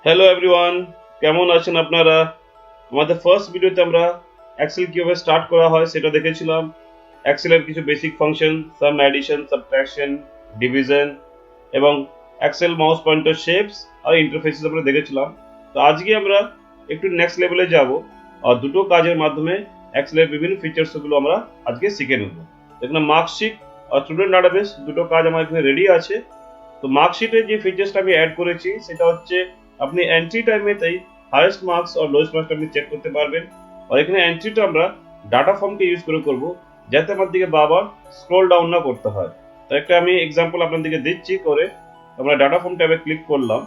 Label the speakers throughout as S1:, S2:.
S1: Hello everyone, কেমন আছেন আপনারা? আমাদের ফার্স্ট ভিডিওতে আমরা এক্সেল কিভাবে স্টার্ট করা হয় সেটা দেখেছিলাম। এক্সেলের কিছু বেসিক ফাংশন, সাম, অ্যাডিশন, সাবট্রাকশন, ডিভিশন এবং এক্সেল মাউস পয়েন্টার শেপস আর ইন্টারফেসেস আমরা দেখেছিলাম। তো আজকে আমরা একটু নেক্সট লেভেলে যাব আর দুটো কাজের মাধ্যমে এক্সেলের বিভিন্ন ফিচার্সগুলো আমরা আজকে শিখে নেব। এখানে মার্কশিট আর স্টুডেন্ট ডাটাবেস দুটো কাজ আমার এখানে রেডি আছে। তো মার্কশিটে যে ফিচার্সটা আমি অ্যাড করেছি সেটা হচ্ছে আপনি এন্ট্রি টাইমেতেই হাইয়েস্ট মার্কস আর লোয়েস্ট মার্কসটা আপনি চেক করতে পারবেন। আর এখানে এন্ট্রিটা আমরা ডাটা ফর্মকে ইউজ করে করব, যাতে আমার দিকে বারবার স্ক্রল ডাউন না করতে হয়। তো একটা আমি এক্সাম্পল আপনাদেরকে দিচ্ছি করে। আমরা ডাটা ফর্ম ট্যাবে ক্লিক করলাম,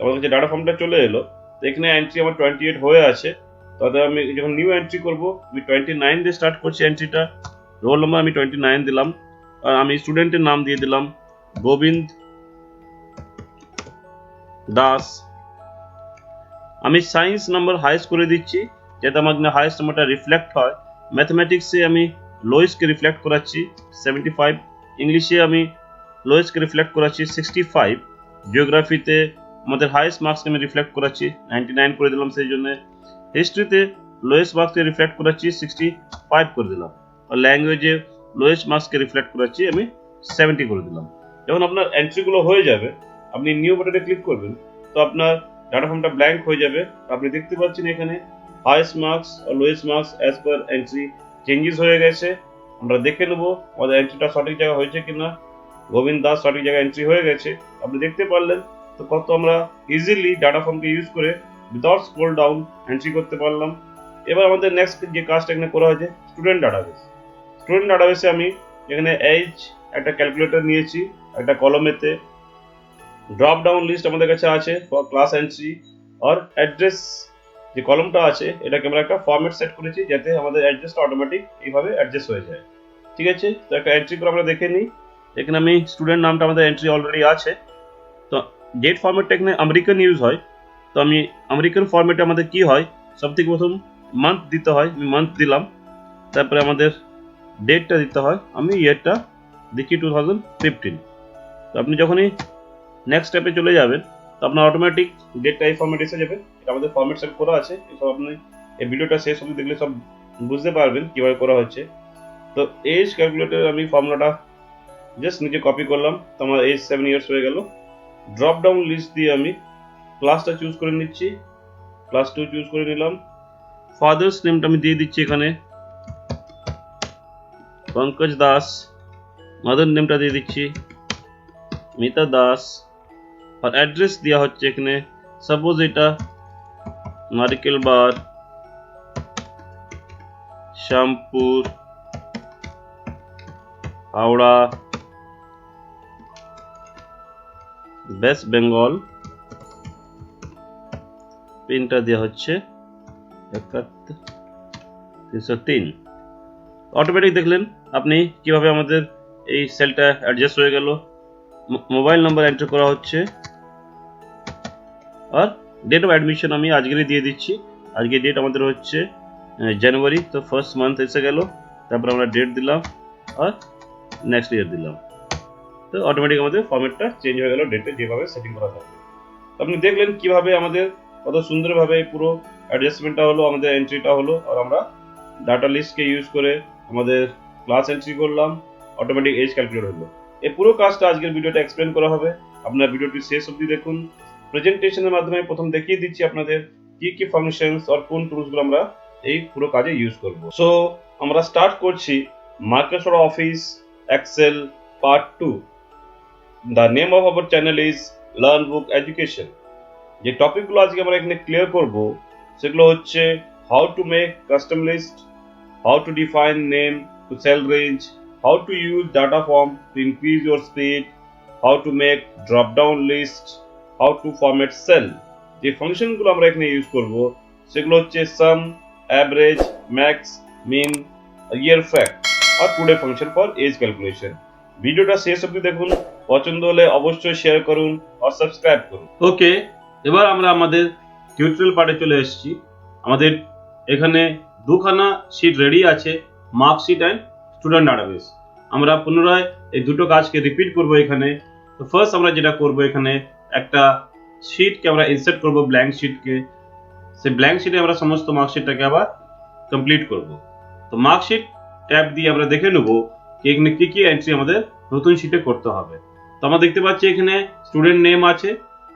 S1: আমার কাছে ডাটা ফর্মটা চলে এলো। তো এখানে এন্ট্রি আমার 28 হয়ে আছে। তাহলে আমি যখন নিউ এন্ট্রি করব, আমি 29 দিয়ে স্টার্ট করছি এন্ট্রিটা। রোল নাম্বার আমি 29 দিলাম, আর আমি স্টুডেন্টের নাম দিয়ে দিলাম গোবিন্দ দাস। আমি সায়েন্স নাম্বার হাইয়েস্ট করে দিচ্ছি, যাতে আমার হাইয়েস্ট নাম্বারটা রিফ্লেক্ট হয়। ম্যাথমেটিক্সে আমি লোয়েস্টকে রিফ্লেক্ট করাচ্ছি 75, ইংলিশে আমি লোয়েস্টকে রিফ্লেক্ট করাচ্ছি 65, জিওগ্রাফিতে আমাদের হাইয়েস্ট মার্কসকে আমি রিফ্লেক্ট করাচ্ছি 99 করে দিলাম সেই জন্য। হিস্ট্রিতে লোয়েস্ট মার্কসকে রিফ্লেক্ট করাচ্ছি 65 করে দিলাম। আর ল্যাঙ্গুয়েজে লোয়েস্ট মার্কসকে রিফ্লেক্ট করাচ্ছি আমি 70 করে দিলাম। যখন আপনার এন্ট্রিগুলো হয়ে যাবে, আপনি নিউ বাটনে ক্লিক করবেন, তো আপনার ডাটা ফর্মটা ব্ল্যাঙ্ক হয়ে যাবে। আপনি দেখতে পাচ্ছেন এখানে হাইয়েস্ট মার্কস আর lowest marks as per entry changes হয়ে গেছে। আমরা দেখে নেবো আমাদের এন্ট্রিটা সঠিক জায়গায় হয়েছে কিনা। গোবিন্দ দাস সঠিক জায়গায় এন্ট্রি হয়ে গেছে, আপনি দেখতে পারলেন। তো কত আমরা ইজিলি ডাটা ফর্মকে ইউজ করে উইদাউট স্ক্রল ডাউন এন্ট্রি করতে পারলাম। এবার আমাদের নেক্সট যে কাজটা এখানে করা হয়েছে স্টুডেন্ট ডাটাবেস। স্টুডেন্ট ডাটাবেসে আমি এখানে এজ একটা ক্যালকুলেটর নিয়েছি, একটা কলমেতে ড্রপ ডাউন লিস্ট আমাদের কাছে আছে ফর ক্লাস এন্ট্রি আর অ্যাড্রেস। যে কলমটা আছে এটাকে আমরা একটা ফরম্যাট সেট করেছি, যাতে আমাদের অ্যাড্রেসটা অটোমেটিক এইভাবে অ্যাডজাস্ট হয়ে যায়। ঠিক আছে, তো একটা এন্ট্রি করে আমরা দেখে নিই। এখানে আমি স্টুডেন্ট নামটা আমাদের এন্ট্রি অলরেডি আছে। তো ডেট ফরম্যাটটা এখানে আমেরিকান ইউজ হয়। তো আমি আমেরিকান ফরম্যাটে আমাদের কি হয়, সব থেকে প্রথম মান্থ দিতে হয়, আমি মান্থ দিলাম। তারপরে আমাদের ডেটটা দিতে হয়, আমি ইয়ারটা দেখি 2015। তো আপনি যখনই নেক্সট স্টেপে চলে যাবেন, তো আপনার অটোমেটিক ডেটটা এই ফরম্যাট এসে যাবে। এটা আমাদের ফরম্যাট সেট করা আছে, এসব আপনি এই ভিডিওটা শেষ অবধি দেখলে সব বুঝতে পারবেন কিভাবে করা হচ্ছে। তো এজ ক্যালকুলেটর আমি ফর্মুলাটা জাস্ট নিচে কপি করলাম, তো আমার এজ 7 ইয়ার্স হয়ে গেল। ড্রপ ডাউন লিস্ট দিয়ে আমি ক্লাসটা চুজ করে নিচ্ছি, ক্লাস 2 চুজ করে নিলাম। ফাদার্স নেমটা আমি দিয়ে দিচ্ছি এখানে পঙ্কজ দাস। মাদার নেমটা দিয়ে দিচ্ছি মিতা দাস। আর অ্যাড্রেস দেওয়া হচ্ছে এখানে, সাপোজ এটা নারিকেল বার, শ্যামপুর, হাওড়া, ওয়েস্ট বেঙ্গল। পিনটা দেওয়া হচ্ছে 303। অটোমেটিক দেখলেন আপনি কিভাবে আমাদের এই সেলটা অ্যাডজাস্ট হয়ে গেল। মোবাইল নাম্বার এন্টার করা হচ্ছে, আর ডেট অফ অ্যাডমিশন আমি আজকেরই দিয়ে দিচ্ছি। আজকে ডেট আমাদের হচ্ছে জানুয়ারি, তো ফার্স্ট মান্থ এসে গেল। তারপর আমরা ডেট দিলাম আর নেক্সট ইয়ার দিলাম। তো অটোমেটিক আমাদের ফরম্যাটটা চেঞ্জ হয়ে গেল ডেটে যেভাবে সেটিং করা থাকে। আপনি দেখলেন কিভাবে আমাদের কত সুন্দরভাবে পুরো অ্যাডজাস্টমেন্টটা হলো, আমাদের এন্ট্রিটা হলো। আর আমরা ডাটা লিস্টকে ইউজ করে আমাদের ক্লাস এন্ট্রি করলাম, অটোমেটিক এজ ক্যালকুলেট হলো। এই পুরো কাজটা আজকের ভিডিওটা এক্সপ্লেন করা হবে, আপনার ভিডিওটি শেষ অবধি দেখুন। প্রেজেন্টেশনের মাধ্যমে প্রথম দেখিয়ে দিচ্ছি আপনাদের কি কি ফাংশনস আর কোন টুলসগুলো আমরা এই পুরো কাজে ইউজ করব। সো আমরা স্টার্ট করছি Microsoft Office Excel part 2। The name of our channel is Learn Book Education. যে টপিকগুলো আজকে আমরা এখানে ক্লিয়ার করব সেগুলো হচ্ছে how to make custom list, how to define name to cell range, how to use data form to increase your speed, how to make drop down list, how to format cell। যে ফাংশনগুলো আমরা এখানে use করব সেগুলো হচ্ছে sum, average, max, mean, year fact R today function for age calculation। ভিডিওটা শেষ অবধি দেখুন, পছন্দ হলে অবশ্যই শেয়ার করুন আর সাবস্ক্রাইব করুন। ওকে, এবার আমরা আমাদের টিউটোরিয়াল পার্টে চলে এসেছি। আমাদের এখানে দুখানা শিট রেডি আছে, মার্কশিট অ্যান্ড স্টুডেন্ট ডাটাবেস। আমরা পুনরায় এই দুটো কাজকে রিপিট করব এখানে। তো ফার্স্ট আমরা যেটা করব, এখানে একটা শিটকে আমরা ইনসার্ট করব, ব্ল্যাঙ্ক শিটকে। সেই ব্ল্যাঙ্ক শিটে আমরা সমস্ত মার্কশিটটাকে আবার কমপ্লিট করব। তো মার্কশিট ট্যাব দিয়ে আমরা দেখে নেব যে এখানে কি কি এন্ট্রি আমাদের নতুন শিটে করতে হবে। তো আমরা দেখতে পাচ্ছি এখানে স্টুডেন্ট নেম আছে।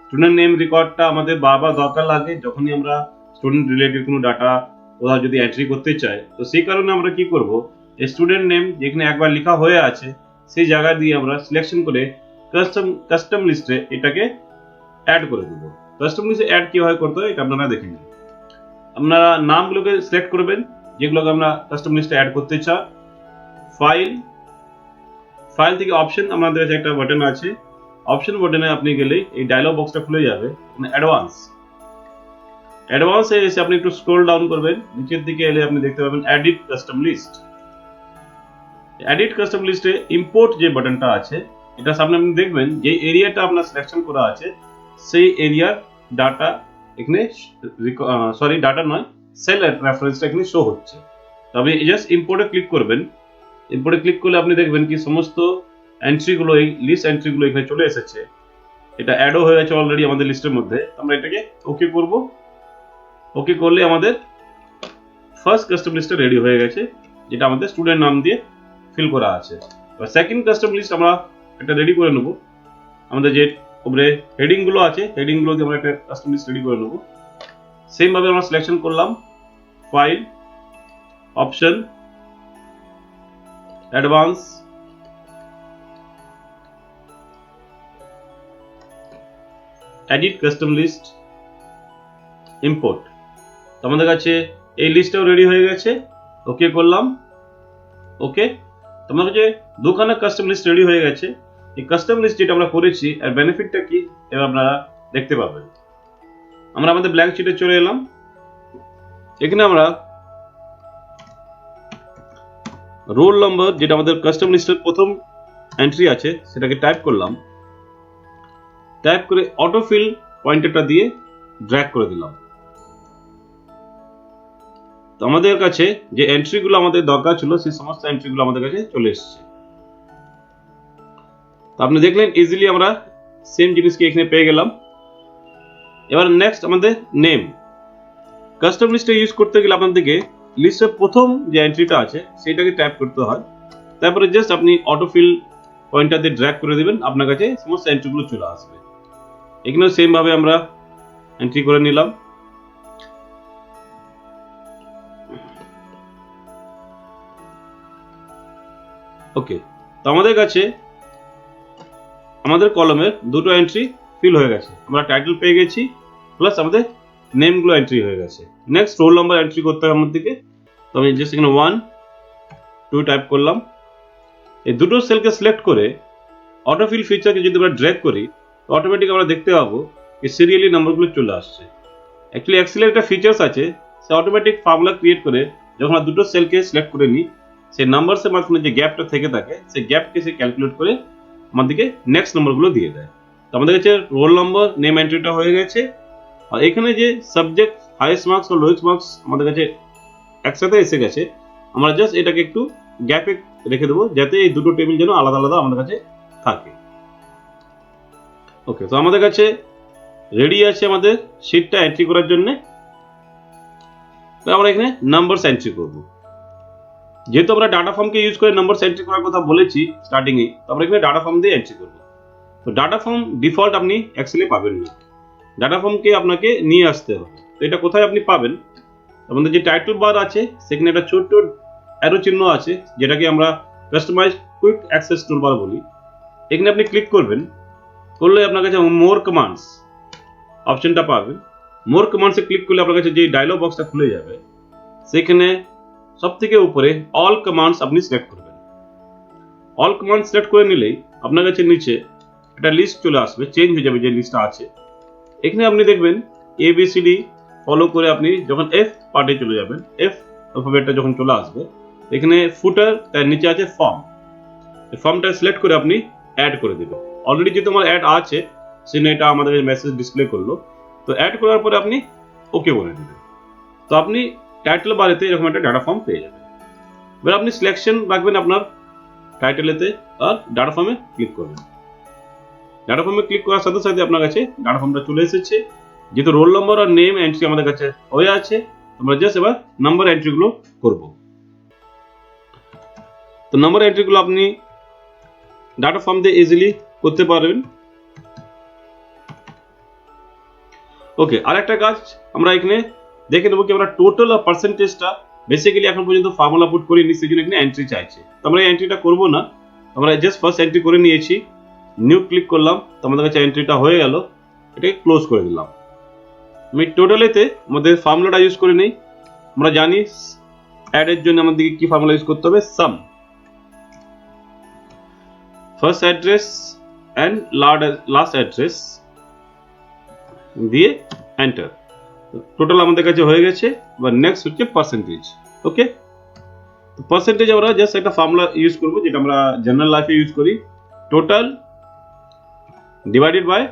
S1: স্টুডেন্ট নেম রেকর্ডটা আমাদের বারবার দরকার লাগে যখনই আমরা স্টুডেন্ট রিলেটেড কোনো ডাটা কোথাও যদি এন্ট্রি করতে চাই। তো সেই কারণে আমরা কি করব, স্টুডেন্ট নেম যেখানে একবার লেখা হয়ে আছে সেই জায়গা দিয়ে আমরা সিলেকশন করে কাস্টম লিস্টে এটাকে অ্যাড করে দেবো। কাস্টম লিস্টে অ্যাড কিভাবে করতে হয় এটা আপনারা দেখে নিন। আপনারা নামগুলোকে সিলেক্ট করবেন যেগুলোকে আমরা কাস্টম লিস্টে অ্যাড করতে চাই। ফাইল থেকে অপশন, আমাদের কাছে একটা বাটন আছে, অপশন বাটনে আপনি গেলে এই ডায়লগ বক্সটা খুলে যাবে। অ্যাডভান্সে এসে আপনি একটু স্ক্রল ডাউন করবেন, নিচের দিকে এলে আপনি দেখতে পাবেন edit custom list. Edit custom লিস্টে ইম্পোর্ট যে বাটনটা আছে, এটা সামনে আপনি দেখবেন যে এরিয়াটা আপনার সিলেকশন করা আছে সেই এরিয়ার ডাটা এখানে ডাটা নয়, সেল রেফারেন্সটা এখানে শো হচ্ছে। তবে জাস্ট ইম্পোর্টে ক্লিক করবেন। ইম্পোর্টে ক্লিক করলে আপনি দেখবেন কি সমস্ত এন্ট্রিগুলো, এই লিস্ট এন্ট্রিগুলো এখানে চলে এসেছে। এটা অ্যাডও হয়ে গেছে অলরেডি আমাদের লিস্টের মধ্যে। আমরা এটাকে ওকে করব। ওকে করলে আমাদের ফার্স্ট কাস্টম লিস্টটা রেডি হয়ে গেছে, যেটা আমাদের স্টুডেন্ট নাম দিয়ে ফিল করা আছে। এবার সেকেন্ড কাস্টম লিস্ট আমরা একটা রেডি করে নেব। আমাদের যে উপরে হেডিং গুলো আছে, হেডিং গুলো দিয়ে আমরা একটা কাস্টম লিস্ট রেডি করে নেব। সেম ভাবে আমরা সিলেকশন করলাম, file, option, advance, edit custom list, import. তো আমাদের কাছে এই লিস্টটাও রেডি হয়ে গেছে। ওকে করলাম, ওকে। তোমার কাছে দুখানা কাস্টম লিস্ট রেডি হয়ে গেছে। এই কাস্টম লিস্ট যেটা আমরা করেছি এর বেনিফিটটা কি এবার আপনারা দেখতে পাবেন। আমরা আমাদের ব্ল্যাঙ্ক শিটে চলে এলাম। এখানে আমরা রোল নাম্বার, যেটা আমাদের কাস্টম লিস্টের প্রথম এন্ট্রি আছে, সেটাকে টাইপ করলাম। টাইপ করে অটোফিল পয়েন্টারটা দিয়ে ড্র্যাগ করে দিলাম। তো আমাদের কাছে যে এন্ট্রিগুলো আমাদের দরকার ছিল সেই সমস্ত এন্ট্রিগুলো আমাদের কাছে চলে এসেছে। তো আপনি দেখলেন ইজিলি আমরা সেম জিনিসকে এখানে পেয়ে গেলাম। এবার নেক্সট আমাদের নেম। কাস্টম লিস্টে ইউজ করতে গেলে আপনাদেরকে লিস্টের প্রথম যে এন্ট্রিটা আছে সেটাকে ট্যাপ করতে হয়। তারপরে জাস্ট আপনি অটোফিল পয়েন্টার দিয়ে ড্র্যাগ করে দেবেন, আপনার কাছে সমস্ত এন্ট্রিগুলো চলে আসবে। এখানেও সেম ভাবে আমরা এন্ট্রি করে নিলাম। ওকে, তো আমাদের কাছে আমাদের কলমের দুটো এন্ট্রি ফিল হয়ে গেছে। আমরা টাইটেল পেয়ে গেছি, প্লাস আমাদের নেমগুলো এন্ট্রি হয়ে গেছে। নেক্সট রোল নাম্বার এন্ট্রি করতে হবে আমাদেরকে। তো আমি জাস্ট এখানে 1 2 টাইপ করলাম। এই দুটো সেলকে সিলেক্ট করে অটোফিল ফিচারকে যদি আমরা ড্র্যাগ করি, অটোমেটিক আমরা দেখতে পাবো এই সিরিয়ালি নাম্বারগুলো চলে আসছে। অ্যাকচুয়ালি এক্সেলের একটা ফিচার্স আছে, সে অটোমেটিক ফর্মুলা ক্রিয়েট করে যখন আমরা দুটো সেলকে সিলেক্ট করে নিই, সেই নাম্বারসের মাঝখানে যে গ্যাপটা থেকে থাকে সেই গ্যাপকে সে ক্যালকুলেট করে আমাদেরকে নেক্সট নাম্বারগুলো দিয়ে দেয়। তো আমাদের কাছে রোল নাম্বার, নেম এন্ট্রিটা হয়ে গেছে। আর এখানে যে সাবজেক্ট, হাইয়েস্ট মার্কস ও লোয়েস্ট মার্কস আমাদের কাছে একসাথে এসে গেছে। আমরা জাস্ট এটাকে একটু গ্যাপে রেখে দেবো যাতে এই দুটো টেবিল যেন আলাদা আলাদা আমাদের কাছে থাকে। ওকে, তো আমাদের কাছে রেডি আছে আমাদের শিটটা এন্ট্রি করার জন্য। আমরা এখানে নাম্বারস এন্ট্রি করব। যেহেতু আমরা ডাটা ফর্মকে ইউজ করে নাম্বারস এন্ট্রি করার কথা বলেছি স্টার্টিং এ, তো আমরা এখানে ডাটা ফর্ম দিয়ে এন্ট্রি করব। তো ডাটা ফর্ম ডিফল্ট আপনি এক্সেলে পাবেন না, ডাটা ফর্মকে আপনাকে নিয়ে আসতে হবে। তো এটা কোথায় আপনি পাবেন? আমাদের যে টাইটেল বার আছে সেখানে একটা ছোট্ট অ্যারো চিহ্ন আছে, যেটাকে আমরা কাস্টমাইজ কুইক অ্যাক্সেস টুলবার বলি। এখানে আপনি ক্লিক করবেন, করলে আপনার কাছে মোর কমান্ডস অপশনটা পাবেন। মোর কমান্ডসে ক্লিক করলে আপনার কাছে যে ডায়লগ বক্সটা খুলে যাবে, সেখানে সব থেকে উপরে অল কমান্ডস আপনি সিলেক্ট করবেন। অল কমান্ড সিলেক্ট করে নিলেই আপনার কাছে নিচে একটা লিস্ট চলে আসবে, চেঞ্জ হয়ে যাবে যে লিস্টটা আছে। এখানে আপনি দেখবেন ABCD ফলো করে আপনি যখন F পার্টে চলে যাবেন, F অ্যালফাবেটটা যখন চলে আসবে, এখানে ফুটার, তার নিচে আছে ফর্ম। এই ফর্মটা সিলেক্ট করে আপনি অ্যাড করে দেবেন। অলরেডি যেহেতু আমার অ্যাড আছে সেখানে এটা আমাদের মেসেজ ডিসপ্লে করলো। তো অ্যাড করার পরে আপনি ওকে বলে দেবেন। তো আপনি টাইটেল বারেতে এরকম একটা ডাটা ফর্ম পেয়ে যাবেন। এবার আপনি সিলেকশন রাখবেন আপনার টাইটেলেতে আর ডাটা ফর্মে ক্লিক করবেন। ডাটা ফর্মে ক্লিক করার সাথে সাথে আপনার কাছে ডাটা ফর্মটা চলে এসেছে। যেহেতু রোল নম্বর আর নেম এন্ট্রি আমাদের কাছে হয়ে আছে, আমরা জাস্ট এবার নাম্বার এন্ট্রিগুলো করব। তো নাম্বার এন্ট্রিগুলো আপনি ডাটা ফর্ম দিয়ে ইজিলি করতে পারবেন। ওকে, আরেকটা কাজ আমরা এখানে দেখে নেবো কি আমরা টোটাল আর পার্সেন্টেজটা বেসিক্যালি এখন পর্যন্ত ফর্মুলা পুট করিনি, সেই জন্য এখানে এন্ট্রি চাইছে। তো আমরা এই এন্ট্রিটা করবো না, আমরা জাস্ট ফার্স্ট এন্ট্রি করে নিয়েছি, নিউ ক্লিক করলাম, তো আমাদের কাছে এন্ট্রিটা হয়ে গেল, এটাকে ক্লোজ করে দিলাম। আমি টোটালেতে আমাদের ফর্মুলাটা ইউজ করে নেই। আমরা জানি অ্যাড এর জন্য আমাদেরকে কি ফর্মুলা ইউজ করতে হবে, সাম first address and last address দিয়ে এন্টার। টোটাল আমাদের কাছে হয়ে গেছে। এবার নেক্সট হচ্ছে পার্সেন্টেজ। ওকে, তো পার্সেন্টেজ আমরা জাস্ট একটা ফর্মুলা ইউজ করব যেটা আমরা জেনারেল লাইফে ইউজ করি, total divided by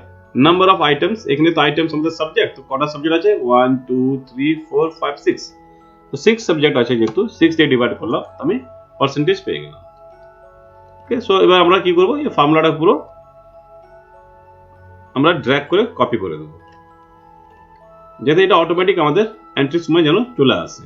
S1: number of items. এখানে তো আইটেমস আমাদের সাবজেক্ট, তো কটা সাবজেক্ট আছে 1 2 3 4 5 6, তো 6 সাবজেক্ট আছে, যেহেতু 6 দিয়ে ডিভাইড করলাম আমি পার্সেন্টেজ পেয়ে গেলাম। ওকে, সো এবার আমরা কি করব, এই ফর্মুলাটা পুরো আমরা ড্র্যাগ করে কপি করে দেবো, যাতে এটা অটোমেটিক আমাদের এন্ট্রির সময় যেন চলে আসে।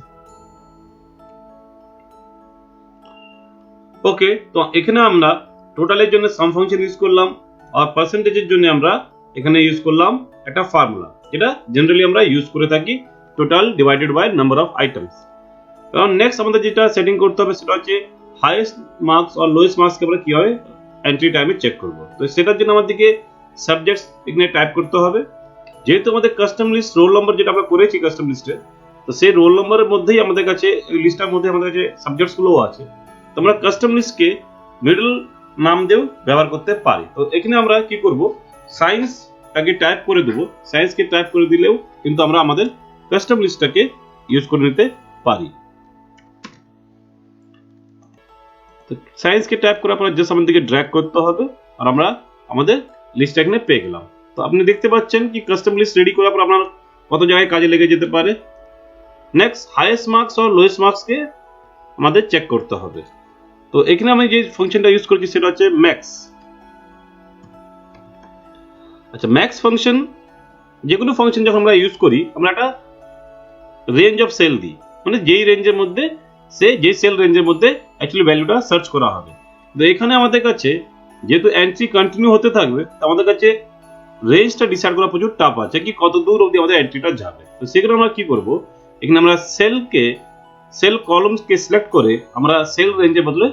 S1: ওকে, তো এখানে আমরা টোটালের জন্য সাম ফাংশন ইউজ করলাম, আর পার্সেন্টেজের জন্য আমরা এখানে ইউজ করলাম একটা ফর্মুলা, যেটা জেনারেলি আমরা ইউজ করে থাকি, total divided by number of items. কারণ নেক্সট আমাদের যেটা সেটিং করতে হবে সেটা হচ্ছে হাইয়েস্ট মার্কস আর লোয়েস্ট মার্কসকে আমরা কিভাবে এন্ট্রি টাইমে চেক করব। তো সেটার জন্য আমাদেরকে সাবজেক্টস এখানে টাইপ করতে হবে। যেহেতু আমাদের কাস্টম লিস্ট রোল নম্বর যেটা আমরা করেছি কাস্টম লিস্টে, তো সেই রোল নম্বরের মধ্যেই আমাদের কাছে এই লিস্টের মধ্যে আমাদের কাছে সাবজেক্টস গুলোও আছে, তো আমরা কাস্টম লিস্টকে মিডল নাম দিয়েও ব্যবহার করতে পারি। তো এখানে আমরা কি করব, সায়েন্সটাকে টাইপ করে দেবো, সায়েন্সকে টাইপ করে দিলেও কিন্তু আমরা আমাদের কাস্টম লিস্টটাকে ইউজ করে নিতে পারি। তো সায়েন্সকে টাইপ করার পর জাস্ট আমাদেরকে ড্র্যাগ করতে হবে, আর আমরা আমাদের লিস্টটা এখানে পেয়ে গেলাম। তো আপনি দেখতে পাচ্ছেন কি কাস্টম লিস্ট রেডি করার পর আপনার কত জায়গায় কাজে লেগে যেতে পারে। নেক্সট হাইয়েস্ট মার্কস আর লোয়েস্ট মার্কসকে আমাদের চেক করতে হবে। তো এখানে আমি যে ফাংশনটা ইউজ করছি সেটা হচ্ছে ম্যাক্স। আচ্ছা, ম্যাক্স ফাংশন, যে কোনো ফাংশন যখন আমরা ইউজ করি আমরা একটা রেঞ্জ অফ সেল দিই, মানে যেই রেঞ্জের মধ্যে যে সেল রেঞ্জের মধ্যে অ্যাকচুয়ালি ভ্যালুটা সার্চ করা হবে। তো এখানে আমাদের কাছে যেহেতু এন্ট্রি কন্টিনিউ হতে থাকবে, আমাদের কাছে রেঞ্জটা ডিসাইড করা প্রচুর টাফ আছে কি কত দূর অবধি আমাদের এন্ট্রিটা যাবে। তো সেখানে আমরা কি করব, এখানে আমরা সেল কলমসকে সিলেক্ট করে আমরা সেল রেঞ্জের বদলে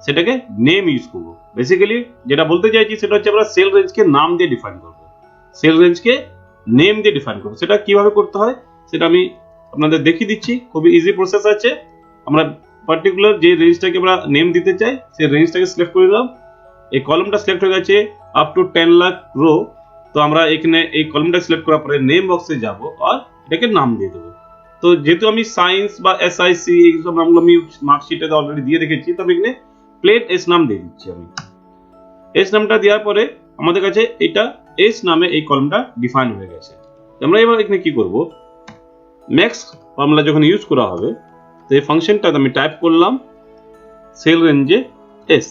S1: সেটাকে নেম ইউজ করব। বেসিক্যালি যেটা বলতে চাইছি সেটা হচ্ছে আমরা সেল রেঞ্জকে নাম দিয়ে ডিফাইন করব, সেল রেঞ্জকে নেম দিয়ে ডিফাইন করব। সেটা কিভাবে করতে হয় সেটা আমি আপনাদের দেখিয়ে দিচ্ছি, খুবই ইজি প্রসেস আছে। আমরা পার্টিকুলার যে রেঞ্জটাকে আমরা নেম দিতে চাই সেই রেঞ্জটাকে সিলেক্ট করে দিলাম, এই কলমটা সিলেক্ট হয়ে গেছে আপ টু 10 লাখ রো। তো আমরা এখানে এই কলমটা সিলেক্ট করার পরে নেম বক্সে যাব আর এটাকে নাম দিয়ে দেবো। তো যেহেতু আমি সায়েন্স বা এসআইসি এইসব নামগুলো আমি মার্কশিটে অলরেডি দিয়ে রেখেছি, তো আমি এখানে প্লেন এস নাম দিয়ে দিচ্ছি। আমি এস নামটা দেওয়ার পরে আমাদের কাছে এটা এস নামে এই কলমটা ডিফাইন হয়ে গেছে। আমরা এবার এখানে কি করব, ম্যাক্স ফর্মুলা যখন ইউজ করা হবে, তো এই ফাংশনটা আমি টাইপ করলাম সেল রেঞ্জে এস,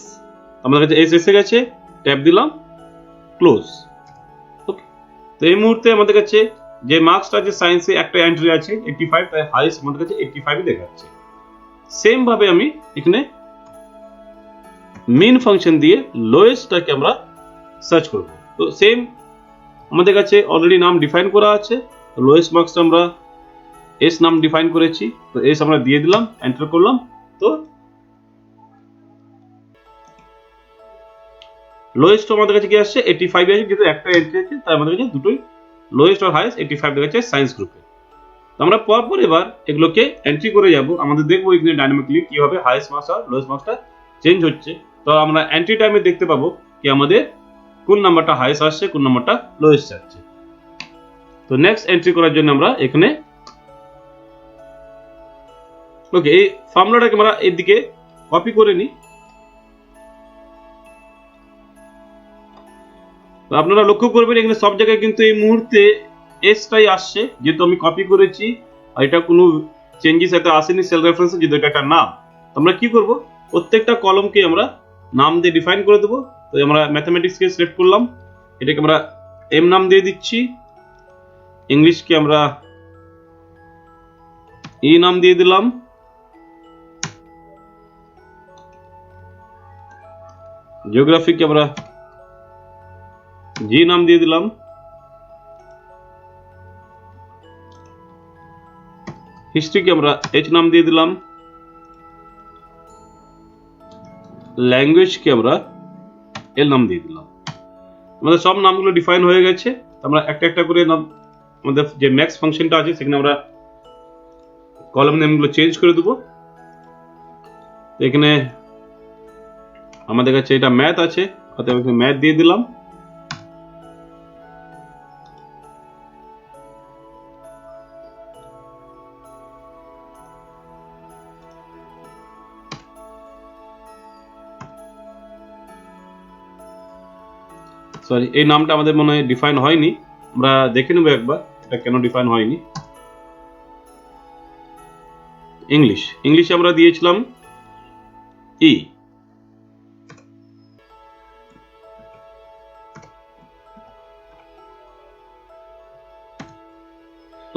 S1: আমাদের কাছে এস এসে গেছে, ট্যাব দিলাম, ক্লোজ। ওকে, তো এই মুহূর্তে আমাদের কাছে যে মার্কসটা আছে সায়েন্সে একটা এন্ট্রি আছে 85, তাই হাইয়েস্ট আমাদের কাছে 85 দেখাচ্ছে। সেম ভাবে আমি এখানে মিন ফাংশন দিয়ে লোয়েস্টটাকে আমরা সার্চ করব। তো সেম আমাদের কাছে অলরেডি নাম ডিফাইন করা আছে, লোয়েস্ট মার্কসটা আমরা এস নাম ডিফাইন করেছি, তো এস আমরা দিয়ে দিলাম, এন্টার করলাম। তো লোয়েস্ট আমাদের কাছে কি আসছে 85 আছে, যেহেতু একটা এন্ট্রি আছে তাই আমাদের কাছে দুটোই লোয়েস্ট আর হাইয়েস্ট 85 দেখাচ্ছে সায়েন্স গ্রুপে। তো আমরা পরপর এবার এগুলোকে এন্ট্রি করে যাব, আমাদের দেখবো এখানে ডাইনামিকলি কিভাবে হাইয়েস্ট মার্কস আর লোয়েস্ট মার্কসটা চেঞ্জ হচ্ছে। তো আমরা এন্ট্রি টাইমে দেখতে পাবো কি আমাদের কোন নাম্বারটা হাইয়েস্ট আসছে, কোন নাম্বারটা লোয়েস্ট আসছে। তো নেক্সট এন্ট্রি করার জন্য আমরা এখানে ওকে এই ফর্মুলাটাকে আমরা এদিকে কপি করে নিই। তো আপনারা লক্ষ্য করবেন এখানে সব জায়গায় কিন্তু এই মুহূর্তে এসটাই আসছে, যেহেতু আমি কপি করেছি আর এটা কোনো চেঞ্জেস এতে আসেনি সেল রেফারেন্সে, যেহেতু এটা একটা নাম। আমরা কি করব, প্রত্যেকটা কলমকে আমরা নাম দিয়ে ডিফাইন করে দেবো। তো আমরা ম্যাথমেটিক্সকে সিলেক্ট করলাম, এটাকে আমরা এম নাম দিয়ে দিচ্ছি, ইংলিশকে আমরা ই নাম দিয়ে দিলাম, জিওগ্রাফিকে আমরা জি নাম দিয়ে দিলাম, হিস্ট্রিকে আমরা এইচ নাম দিয়ে দিলাম, ল্যাঙ্গুয়েজকে আমরা এল নাম দিয়ে দিলাম। আমাদের সব নামগুলো ডিফাইন হয়ে গেছে। আমরা একটা একটা করে নাম, আমাদের যে ম্যাক্স ফাংশনটা আছে সেখানে আমরা কলাম নেমগুলো চেঞ্জ করে দেবো। এখানে আমাদের কাছে এটা ম্যাথ আছে, অর্থাৎ এখানে ম্যাথ দিয়ে দিলাম। সরি, এই নামটা আমাদের মনে হয় ডিফাইন হয়নি, আমরা দেখে নেবো একবার এটা কেন ডিফাইন হয়নি। ইংলিশে আমরা দিয়েছিলাম ই।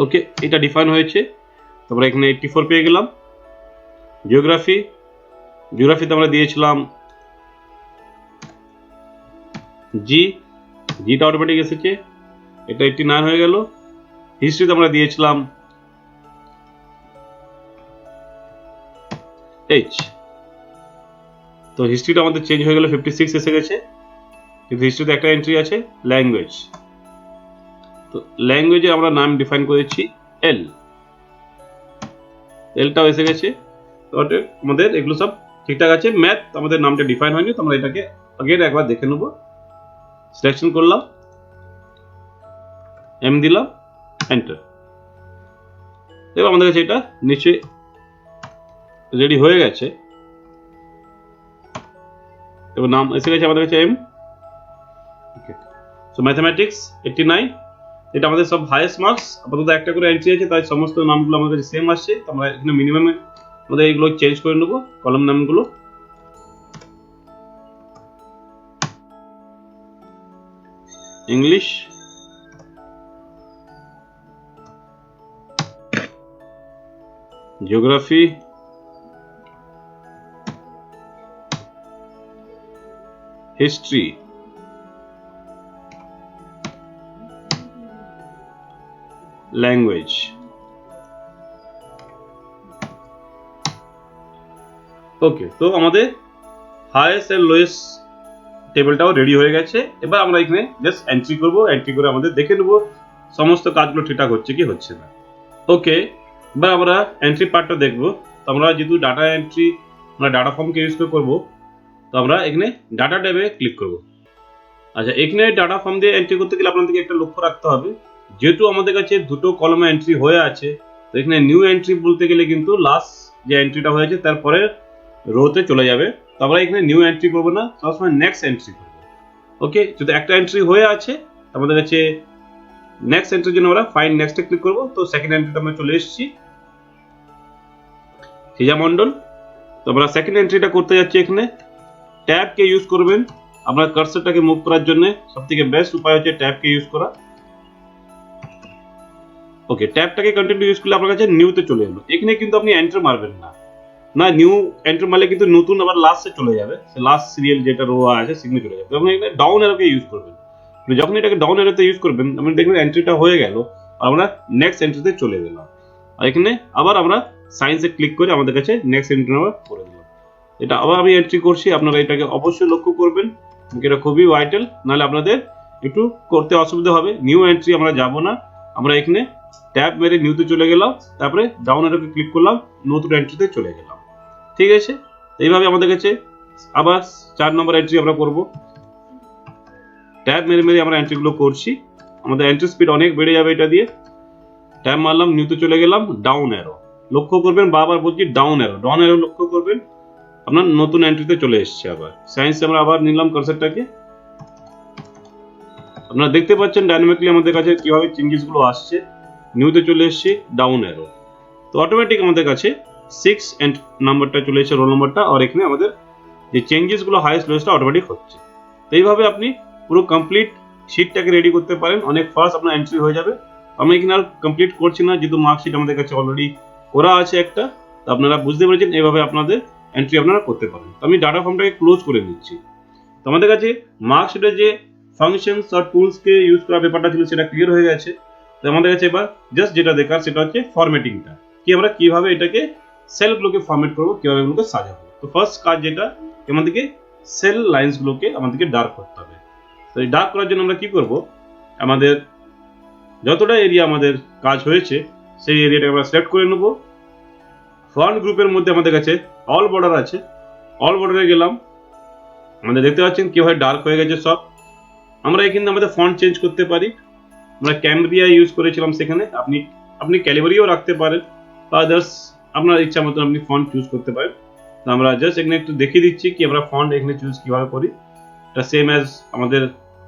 S1: ওকে, এটা ডিফাইন হয়েছে। তারপরে এখানে 84 পেয়ে গেলাম। জিওগ্রাফিতে আমরা দিয়েছিলাম জিটা অটোমেটিক এসেছে, এটা 89 হয়ে গেল। হিস্ট্রিতে আমরা দিয়েছিলাম এইচ, তো হিস্ট্রিটা আমাদের চেঞ্জ হয়ে গেল, 56 এসে গেছে। কিন্তু হিস্ট্রিতে একটা এন্ট্রি আছে ল্যাঙ্গুয়েজ, তো ল্যাঙ্গুয়েজে আমরা নাম ডিফাইন করেছি এলটাও এসে গেছে। তো আমাদের এগুলো সব ঠিকঠাক আছে। ম্যাথ আমাদের নামটা ডিফাইন হয়নি, তো আমরা এটাকে আগে একবার দেখে নেবো। সিলেকশন করলাম, এম দিলাম, এন্টার। এবার আমাদের কাছে এটা নিচে রেডি হয়ে গেছে। এবার নাম এসে গেছে আমাদের কাছে এম। ওকে, সো ম্যাথমেটিক্স 89, এটা আমাদের সব হাইয়েস্ট মার্কস। আপাতত একটা করে এন্ট্রি আছে, তাই সমস্ত নামগুলো আমাদের কাছে সেম আসছে। তো আমরা এখানে মিনিমামে আমাদের এইগুলো চেঞ্জ করে নেবো, কলাম নামগুলো। English, geography, history, language. Okay, তো আমাদের হাইয়েস্ট এন্ড লোয়েস্ট টেবিলটাও রেডি হয়ে গেছে। এবার আমরা এখানে জাস্ট এন্ট্রি করব, এন্ট্রি করে আমাদের দেখে নেব সমস্ত কাজগুলো ঠিকঠাক হচ্ছে কি হচ্ছে না। ওকে, এবার আমরা এন্ট্রি পার্টটা দেখব। তো আমরা যেহেতু ডাটা এন্ট্রি, আমরা ডাটা ফর্মকে ইউজ করবো, তো আমরা এখানে ডাটা ট্যাবে ক্লিক করব। আচ্ছা, এখানে ডাটা ফর্ম দিয়ে এন্ট্রি করতে গেলে আপনাদেরকে একটা লক্ষ্য রাখতে হবে, যেহেতু আমাদের কাছে দুটো কলমে এন্ট্রি হয়ে আছে, তো এখানে নিউ এন্ট্রি বলতে গেলে কিন্তু লাস্ট যে এন্ট্রিটা হয়েছে তারপরে রোতে চলে যাবে। তো আমরা এখানে নিউ এন্ট্রি করবো না, সবসময় নেক্সট এন্ট্রি করবো। ওকে, যদি একটা এন্ট্রি হয়ে আছে আমাদের কাছে নেক্সট এন্ট্রির জন্য আমরা ফাইন্ড নেক্সটে ক্লিক করবো। তো সেকেন্ড এন্ট্রিটা আমরা চলে এসেছি, হিজা মন্ডল। তো আমরা সেকেন্ড এন্ট্রিটা করতে যাচ্ছি। এখানে ট্যাবকে ইউজ করবেন আপনার কার্সরটাকে মুভ করার জন্য। সবথেকে বেস্ট উপায় হচ্ছে ট্যাবকে ইউজ করা। ওকে, ট্যাবটাকে কন্টিনিউ ইউজ করলে আপনার কাছে নিউতে চলে যাবে। এখানে কিন্তু আপনি এন্টার মারবেন না, নিউ এন্টার মারলে কিন্তু নতুন আবার লাস্টে চলে যাবে, লাস্ট সিরিয়াল যেটা রো আছে সেখানে চলে যাবে। আপনি এখানে ডাউন অ্যারোকে ইউজ করবেন। যখন এটাকে ডাউন অ্যারোতে ইউজ করবেন, আপনি দেখবেন এন্ট্রিটা হয়ে গেল, আমরা নেক্সট এন্ট্রিতে চলে গেলাম। আর এখানে আবার আমরা সায়েন্সে ক্লিক করে আমাদের কাছে নেক্সট এন্ট্রি আমরা করে দিলাম। এটা আবার আমি এন্ট্রি করছি, আপনারা এটাকে অবশ্যই লক্ষ্য করবেন, এটা খুবই ভাইটাল, নাহলে আপনাদের একটু করতে অসুবিধা হবে। নিউ এন্ট্রি আমরা যাব না, আমরা এখানে ট্যাব মেরে নিউতে চলে গেলাম, তারপরে ডাউন অ্যারোকে ক্লিক করলাম, নতুন এন্ট্রিতে চলে গেলাম। ঠিক আছে, এইভাবে আমাদের কাছে আবার 4 নম্বর এন্ট্রি আমরা করব। ট্যাব মেরে মেরে আমরা এন্ট্রিগুলো করছি, আমাদের এন্ট্রি স্পিড অনেক বেড়ে যাবে এটা দিয়ে। ট্যাব মারলাম, নিউতে চলে গেলাম, ডাউন অ্যারো লক্ষ্য করবেন, বারবার বলছি ডাউন অ্যারো লক্ষ্য করবেন, আপনার নতুন এন্ট্রিতে চলে এসেছে। আবার সায়েন্সে আমরা আবার নিলাম কার্সরটাকে, আপনারা দেখতে পাচ্ছেন ডাইনামিকলি আমাদের কাছে কিভাবে চেঞ্জেস গুলো আসছে। নিউতে চলে এসেছি, ডাউন অ্যারো, তো অটোমেটিক আমাদের কাছে 6 এন্ড নাম্বারটা চলে এসেছে, রোল নাম্বারটা। আর এখানে আমাদের যে চেঞ্জেস গুলো হাইয়েস্ট লোয়েস্টটা অটোমেটিক হচ্ছে। তো এইভাবে আপনি পুরো কমপ্লিট শিটটাকে রেডি করতে পারেন, অনেক ফাস্ট আপনার এন্ট্রি হয়ে যাবে। আমি এখানে আর কমপ্লিট করছি না, যেহেতু মার্কশিট আমাদের কাছে অলরেডি করা আছে একটা। তো আপনারা বুঝতে পেরেছেন, এইভাবে আপনাদের এন্ট্রি আপনারা করতে পারেন। তো আমি ডাটা ফর্মটাকে ক্লোজ করে নিচ্ছি। তো আমাদের কাছে মার্কশিটের যে ফাংশনস আর টুলসকে ইউজ করার ব্যাপারটা ছিল সেটা ক্লিয়ার হয়ে গেছে। তো আমাদের কাছে এবার জাস্ট যেটা দেখার সেটা হচ্ছে ফরম্যাটিংটা, কি আমরা কিভাবে এটাকে সেলগুলোকে ফরম্যাট করবো, কিভাবে এগুলোকে সাজাবো। তো ফার্স্ট কাজ যেটা, আমাদেরকে সেল লাইন্সগুলোকে আমাদেরকে ডার্ক করতে হবে। তো এই ডার্ক করার জন্য আমরা কি করব, আমাদের যতটা এরিয়া আমাদের কাজ হয়েছে সেই এরিয়াটাকে আমরা সিলেক্ট করে নেব। ফন্ট গ্রুপের মধ্যে আমাদের কাছে অল বর্ডার আছে, অল বর্ডারে গেলাম। আমাদের দেখতে পাচ্ছেন কিভাবে ডার্ক হয়ে গেছে সব। আমরা এখানে আমাদের ফন্ট চেঞ্জ করতে পারি। আমরা ক্যামব্রিয়া ইউজ করেছিলাম সেখানে, আপনি ক্যালিবারিও রাখতে পারেন, বা আদার্স আপনার ইচ্ছা মতন আপনি ফন্ট চুজ করতে পারেন। তো আমরা জাস্ট এখানে একটু দেখিয়ে দিচ্ছি কি আমরা ফন্ট এখানে চুজ কিভাবে করি। এটা সেম অ্যাজ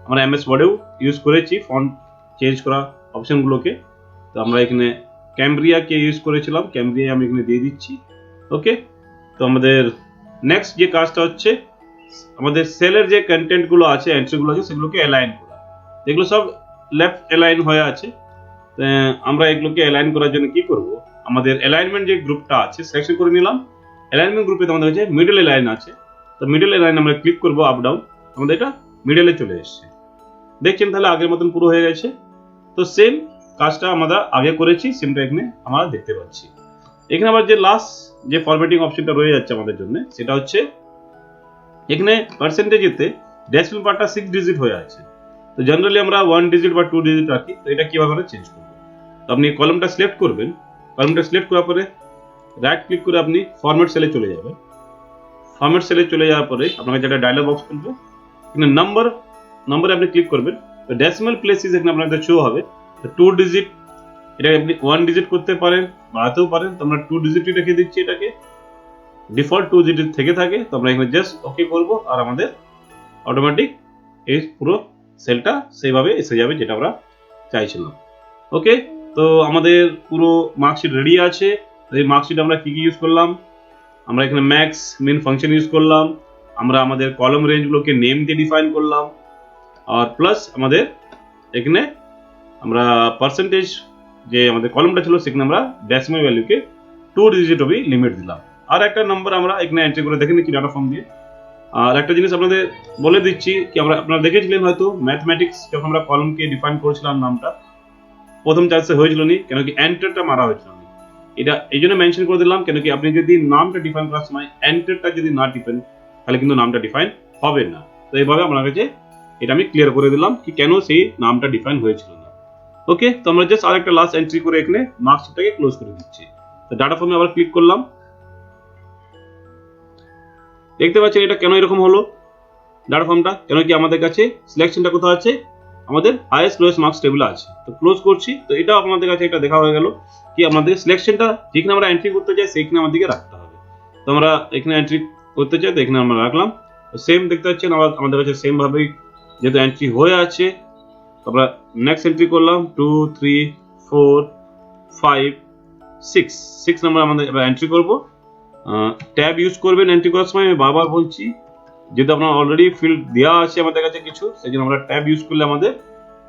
S1: আমরা এমএস ওয়ার্ডেও ইউজ করেছি ফন্ট চেঞ্জ করা অপশনগুলোকে। তো আমরা এখানে ক্যামব্রিয়াকে ইউজ করেছিলাম, ক্যামব্রিয়া আমি এখানে দিয়ে দিচ্ছি। ওকে, তো আমাদের নেক্সট যে কাজটা হচ্ছে, আমাদের সেলের যে কন্টেন্টগুলো আছে, এন্ট্রিগুলো আছে, সেগুলোকে অ্যালাইন করা। এগুলো সব লেফট অ্যালাইন হয়ে আছে। আমরা এগুলোকে অ্যালাইন করার জন্য কি করব, আমাদের অ্যালাইনমেন্ট যে গ্রুপটা আছে সিলেকশন করে নিলাম। অ্যালাইনমেন্ট গ্রুপে আমাদের কাছে মিডল অ্যালাইন আছে। তো মিডল অ্যালাইন আমরা ক্লিক করব আপ ডাউন, আমাদের এটা মিডলে চলে এসেছে। দেখছেন তাহলে আগের মতন পুরো হয়ে গেছে। তো সেম কাজটা আমরা আগে করেছি, সেমটা এখানে আমরা দেখতে পাচ্ছি। এখানে আবার যে লাস্ট যে ফরম্যাটিং অপশনটা রয়ে যাচ্ছে আমাদের জন্য, সেটা হচ্ছে এখানে পার্সেন্টেজেতে ডেসিমাল পার্টটা 6 ডিজিট হয়ে আছে। তো জেনারেলি আমরা 1 ডিজিট বা 2 ডিজিট রাখি। তো এটা কিভাবে আমরা চেঞ্জ করব, তো আপনি কলমটা সিলেক্ট করবেন। কলমটা সিলেক্ট করার পরে রাইট ক্লিক করে আপনি ফরম্যাট সেলে চলে যাবেন। ফরম্যাট সেলে চলে যাওয়ার পরে আপনার কাছে একটা ডায়লগ বক্স খুলবে। এখানে নম্বরে আপনি ক্লিক করবেন। তো ডেসিমাল প্লেসেস এখানে আপনাদের শো হবে। তো 2 ডিজিট, এটা আপনি 1 ডিজিট করতে পারেন, বাড়াতেও পারেন। তো আমরা 2 ডিজিটই রেখে দিচ্ছি, এটাকে ডিফল্ট 2 ডিজিট থেকে থাকে। তো আমরা এখানে জাস্ট ওকে করব, আর আমাদের অটোমেটিক এই পুরো সেলটা সেইভাবে এসে যাবে যেটা আমরা চাইছিলাম। ওকে, তো আমাদের পুরো মার্কশিট রেডি আছে। এই মার্কশিট আমরা কি ইউজ করলাম, আমরা এখানে ম্যাক্স মেন ফাংশন ইউজ করলাম। আমরা আমাদের কলম রেঞ্জগুলোকে নেম দিয়ে ডিফাইন করলাম। আর প্লাস আমাদের এখানে আমরা পার্সেন্টেজ যে আমাদের কলমটা ছিল সেখানে আমরা ডেসিমাল ভ্যালুকে 2 ডিজিট অবধি লিমিট দিলাম। আর একটা নাম্বার আমরা এখানে এন্ট্রি করে দেখে নিচ্ছি ডাটা ফর্ম দিয়ে। আর একটা জিনিস আপনাদের বলে দিচ্ছি কি, আপনারা দেখেছিলেন হয়তো ম্যাথমেটিক্স যখন আমরা কলমকে ডিফাইন করেছিলাম, নামটা প্রথম চান্সে হয়েছিল নি, কেন কি এন্টারটা মারা হয়েছিল না। এটা এই জন্য মেনশন করে দিলাম, কেন কি আপনি যদি নামটা ডিফাইন করার সময় এন্টারটা যদি না টিপেন তাহলে কিন্তু নামটা ডিফাইন হবে না। তো এইভাবে আপনার কাছে এটা আমি ক্লিয়ার করে দিলাম কি কেন সেই নামটা ডিফাইন হয়েছিল না। ওকে, তো আমরা জাস্ট আরেকটা লাস্ট এন্ট্রি করে এখানে মার্কশিটটাকে ক্লোজ করে দিচ্ছি। তো ডাটা ফর্মে আবার ক্লিক করলাম। দেখতে পাচ্ছেন এটা কেন এরকম হলো ডাটা ফর্মটা, কেন কি আমাদের কাছে সিলেকশনটা কোথাও আছে, আমাদের হাইয়েস্ট লোয়েস্ট মার্কস টেবিলে আছে। তো ক্লোজ করছি। তো এটাও আমাদের কাছে এটা দেখা হয়ে গেল কি আমাদের সিলেকশনটা যেখানে আমরা এন্ট্রি করতে চাই সেইখানে আমাদেরকে রাখতে হবে। তো আমরা এখানে এন্ট্রি করতে চাই, তো এখানে আমরা রাখলাম। তো সেম দেখতে পাচ্ছেন আমাদের কাছে সেম ভাবেই যেহেতু এন্ট্রি হয়ে আছে, আমরা নেক্সট এন্ট্রি করলাম 2 3 4 5 6 নাম্বার আমাদের এবার এন্ট্রি করব। ট্যাব ইউজ করবেন এন্ট্রি করার সময়, আমি বারবার বলছি, যেহেতু আপনার অলরেডি ফিল্ড দেওয়া আছে আমাদের কাছে কিছু, সেই জন্য আমরা ট্যাব ইউজ করলে আমাদের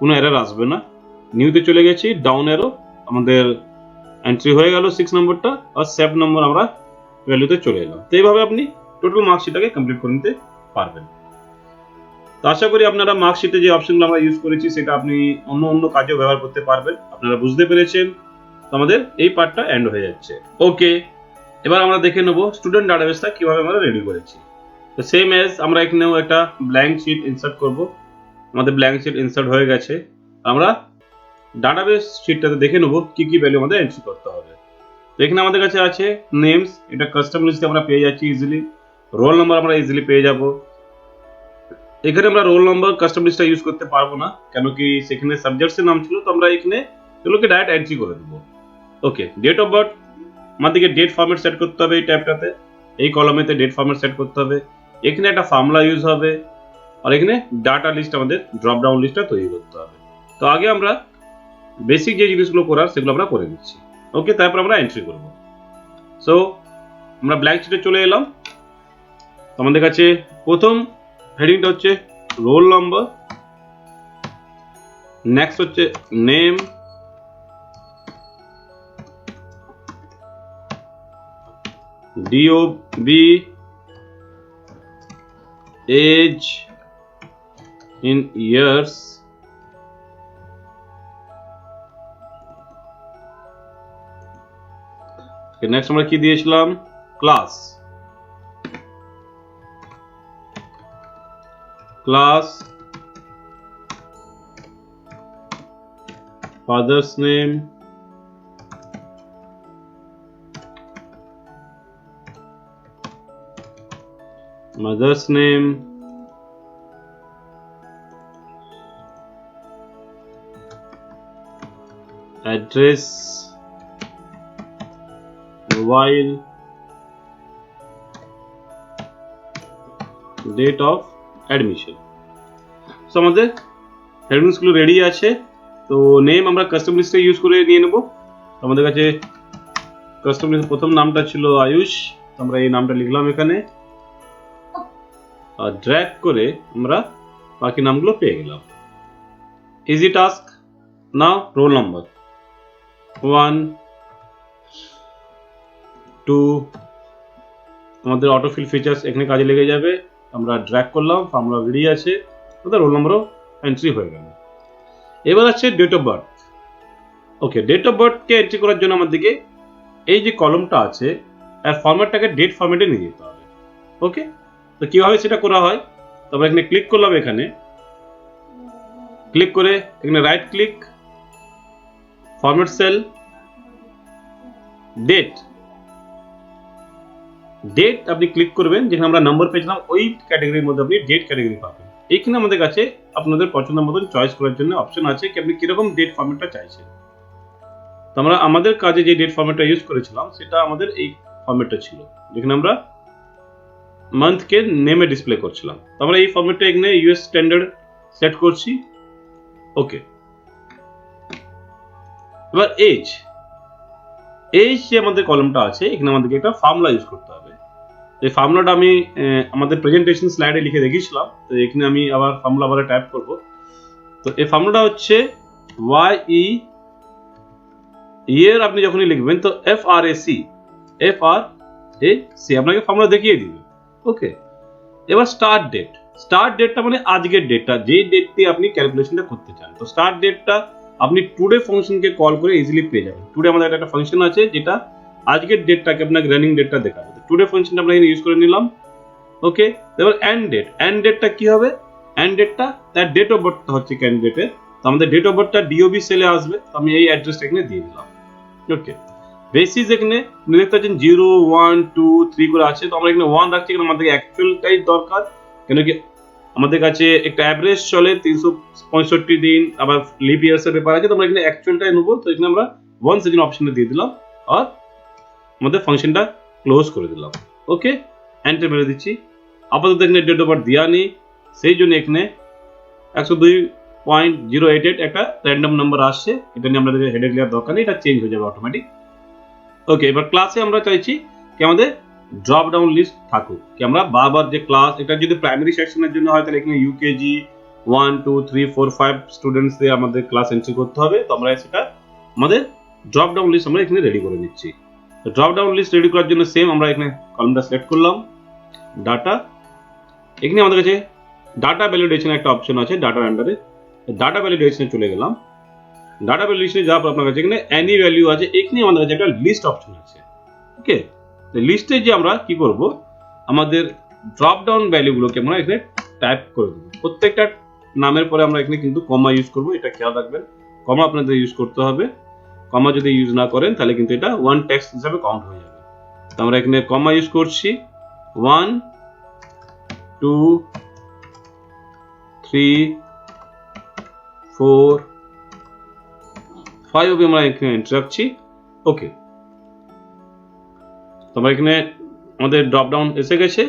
S1: কোনো এরর আসবে না। নিউতে চলে গেছি, ডাউন এরো, আমাদের এন্ট্রি হয়ে গেল 6 নম্বরটা, আর 7 নম্বর আমরা ভ্যালুতে চলে এলাম। তো এইভাবে আপনি টোটাল মার্কশিটটাকে কমপ্লিট করে নিতে পারবেন। তো আশা করি আপনারা মার্কশিটে যে অপশনগুলো আমরা ইউজ করেছি সেটা আপনি অন্য কাজেও ব্যবহার করতে পারবেন। আপনারা বুঝতে পেরেছেন। তো আমাদের এই পার্টটা এন্ড হয়ে যাচ্ছে। ওকে, এবার আমরা দেখে নেব স্টুডেন্ট ডাটাবেসটা কিভাবে আমরা রেডি করেছি। তো সেম এজ আমরা এখানেও একটা ব্ল্যাঙ্ক শিট ইনসার্ট করব। আমাদের ব্ল্যাঙ্ক শিট ইনসার্ট হয়ে গেছে। আমরা ডাটাবেস শিটটাতে দেখে নেব কি কি ভ্যালু আমাদের এন্ট্রি করতে হবে। তো এখানে আমাদের কাছে আছে নেমস, এটা কাস্টম লিস্টে আমরা পেয়ে যাচ্ছি ইজিলি। রোল নাম্বার আমরা ইজিলি পেয়ে যাব। এখানে আমরা রোল নাম্বার কাস্টম লিস্টটা ইউজ করতে পারবো না, কেন কি সেখানে সাবজেক্টসের নাম ছিল। তো আমরা এখানে এগুলোকে ডাইরেক্ট এন্ট্রি করে দেবো। ওকে, ডেট অফ বার্থ আমাদেরকে ডেট ফরম্যাট সেট করতে হবে এই ট্যাবটাতে, এই কলামেতে ডেট ফরম্যাট সেট করতে হবে। এখানে একটা ফর্মুলা ইউজ হবে, আর এখানে ডাটা লিস্ট আমাদের ড্রপ ডাউন লিস্টটা তৈরি করতে হবে। তো আগে আমরা বেসিক যে জিনিসগুলো করার সেগুলো আমরা করে দিচ্ছি। ওকে, তারপর আমরা এন্ট্রি করব। সো আমরা ব্ল্যাঙ্ক শিটে চলে এলাম। আমাদের কাছে প্রথম হেডিংটা হচ্ছে রোল নাম্বার। নেক্সট হচ্ছে name, DOB, age in years, next আমরা কি দিয়েছিলাম, class, father's name, mother's name, address, mobile, date of admission. So আমাদের হেডলাইন্স গুলো রেডি আছে। তো নেম আমরা কাস্টম লিস্টে ইউজ করে নিয়ে নেব। আমাদের কাছে কাস্টম লিস্ট প্রথম নামটা ছিল আয়ুষ, আমরা এই নামটা লিখলাম এখানে, আর ড্র্যাগ করে আমরা বাকি নামগুলো পেয়ে গেলাম। Easy task. Now roll number 1 2, আমাদের অটোফিল ফিচার্স এখানে কাজে লেগে যাবে। আমরা ড্র্যাগ করলাম, ফর্মুলা রেডি আছে, আমাদের রোল নাম্বারও এন্ট্রি হয়ে গেল। এবার আছে date of birth. Okay, date of বার্থকে এন্ট্রি করার জন্য আমাদেরকে এই যে কলমটা আছে এর ফরম্যাটটাকে ডেট ফরম্যাটে নিয়ে যেতে হবে। ওকে, তো কিভাবে সেটা করা হয়, তো আমরা এখানে ক্লিক করলাম, এখানে ক্লিক করে এখানে right click, format cell, date, date আপনি ক্লিক করবেন, যেখানে আমরা নাম্বার পেয়েছিলাম ওই ক্যাটাগরির মধ্যে আপনি ডেট ক্যাটাগরি পাবেন। এইখানে আমাদের কাছে আপনাদের পছন্দ মতন চয়েস করার জন্য অপশন আছে কি আপনি কিরকম ডেট ফরম্যাটটা চাইছেন। তো আমরা আমাদের কাজে যে ডেট ফরম্যাটটা ইউজ করেছিলাম সেটা আমাদের এই ফরম্যাটটা ছিল, যেখানে আমরা মান্থকে নেমে ডিসপ্লে করছিলাম। তো আমরা এই ফরম্যাটটা এখানে ইউএস স্ট্যান্ডার্ড সেট করছি। ওকে, এবার এজ, এই যে আমাদের কলমটা আছে এখানে আমাদেরকে একটা ফর্মুলা ইউজ করতে হবে। এই ফর্মুলাটা আমি আমাদের প্রেজেন্টেশন স্লাইডে লিখে রেখেছিলাম, তো এখানে আমি আবার ফর্মুলা আবার টাইপ করব। তো এই ফর্মুলাটা হচ্ছে YE, ইয়ার আপনি যখনই লিখবেন তো FRAC আপনাকে ফর্মুলা দেখিয়ে দিবে। ওকে, এবার স্টার্ট ডেট, স্টার্ট ডেটটা মানে আজকের ডেটটা, যে ডেট দিয়ে আপনি ক্যালকুলেশনটা করতে চান। তো স্টার্ট ডেটটা আপনি টুডে ফাংশনকে কল করে ইজিলি পেয়ে যাবেন। টুডে আমাদের একটা ফাংশন আছে যেটা আজকের ডেটটাকে আপনাকে রানিং ডেটটা দেখাবে। টুডে ফাংশনটা আমরা এখানে ইউজ করে নিলাম। ওকে, এবার এন্ড ডেট, এন্ড ডেটটা কি হবে, এন্ড ডেটটা তার ডেট অফ বার্থ হচ্ছে ক্যান্ডিডেটের, তো আমাদের ডেট অফ বার্থটা DOB সেলে আসবে, তো আমি এই অ্যাড্রেসটা এখানে দিয়ে দিলাম। ওকে, বেসিস এখানে দেখতে পাচ্ছেন 0 1 2 3 করে আছে, তো আমরা এখানে 1 রাখছি কারণ আমাদের অ্যাকচুয়ালটাই দরকার, কেন কি আমাদের কাছে একটা অ্যাভারেজ চলে 365 দিন, আবার লিপ ইয়ার্স এর ব্যাপার আছে, তো আমরা এখানে অ্যাকচুয়ালটাই নেবো। তো এখানে আমরা 1 সেকেন্ড অপশনে দিয়ে দিলাম আর আমাদের ফাংশনটা ক্লোজ করে দিলাম। ওকে, এন্টার মেরে দিচ্ছি। আপাতত এখানে ডেট অফ বার্থ দেওয়া নেই, সেই জন্য এখানে 102.088 একটা র্যান্ডম নাম্বার আসছে, এটা নিয়ে আমাদের হেডেক দেওয়ার দরকার নেই, এটা চেঞ্জ হয়ে যাবে অটোমেটিক। ওকে, এবার ক্লাসে আমরা চাইছি কি আমাদের ড্রপ ডাউন লিস্ট থাকুক, কি আমরা বারবার যে ক্লাস, এটা যদি প্রাইমারি সেকশনের জন্য হয় তাহলে এখানে UKG 1 2 3 4 5 স্টুডেন্টস দিয়ে আমাদের ক্লাস এন্ট্রি করতে হবে। তো আমরা সেটা আমাদের ড্রপ ডাউন লিস্ট আমরা এখানে রেডি করে নিচ্ছি। তো ড্রপ ডাউন লিস্ট রেডি করার জন্য সেম আমরা এখানে কলামটা সিলেক্ট করলাম, ডাটা, এখানে আমাদের কাছে ডাটা ভ্যালিডেশন একটা অপশন আছে ডাটার আন্ডারে, ডাটা ভ্যালিডেশনে চলে গেলাম। ডাটা ভ্যালিডেশনে যাওয়ার পর আপনার কাছে এখানে অ্যানি ভ্যালু আছে, এখানে আমাদের কাছে একটা লিস্ট অপশন আছে। ওকে, লিস্টে যে আমরা কি করব, আমাদের ড্রপ ডাউন ভ্যালুগুলোকে আমরা এখানে টাইপ করে দেবো। প্রত্যেকটা নামের পরে আমরা এখানে কিন্তু কমা ইউজ করব, এটা খেয়াল রাখবেন, কমা আপনাদের ইউজ করতে হবে। কমা যদি ইউজ না করেন তাহলে কিন্তু এটা ওয়ান টেক্সট হিসাবে কাউন্ট হয়ে যাবে। তো আমরা এখানে কমা ইউজ করছি, 1 2 3 4 5 অবধি আমরা এখানে এন্ট্রি রাখছি। ওকে, তো আমরা এখানে আমাদের ড্রপ ডাউন এসে গেছে।